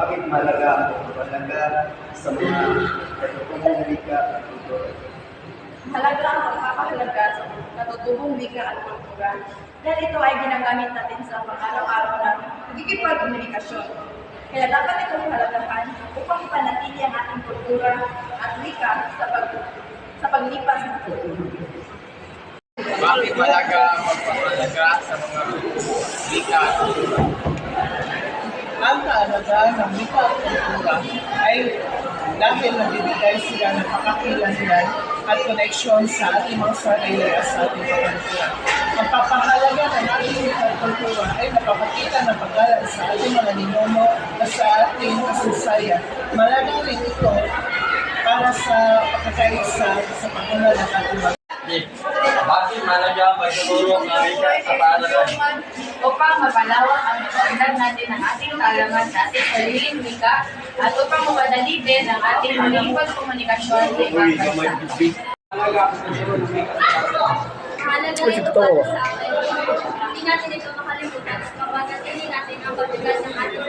Bakit mahalaga sa mga katutubong wika at kultura? Mahalaga ang pagpapahalaga sa katutubong wika at kultura dahil ito ay ginagamit natin sa pang-araw-araw na pagkikipagkomunikasyon. Kaya dapat itong pahalagahan upang ipanatili ang ating kultura at wika sa paglipas ng kultura. Bakit mahalaga magpapahalaga sa mga wika at kultura? Ang kaalagaan ng wika at kultura ay dahil nagbibigay sila ng pakakilanlan at koneksyon sa ating mga sarili at sa ating kapaligiran. Ang papahalaga ng ating wika at kultura ay napapakita ng paggalang sa ating mga ninuno at sa ating kasaysayan. Malaga rin ito para sa pagkakaisa sa pagkunan ng ating mga. Bakit mahalaga ang pagtuturo ng wika sa paaralan? Upang mapalawak ang pagkakas natin ng ating kaalaman sa ating sariling wika at upang mapadali din ang ating pagkomunikasyon sa ibang bansa. Mahalaga ang pagtuturo ng wika at paaralan. Mahalaga ito para sa akin. Hindi natin ito makalimutan kapag natili natin ang pagkakas ng ating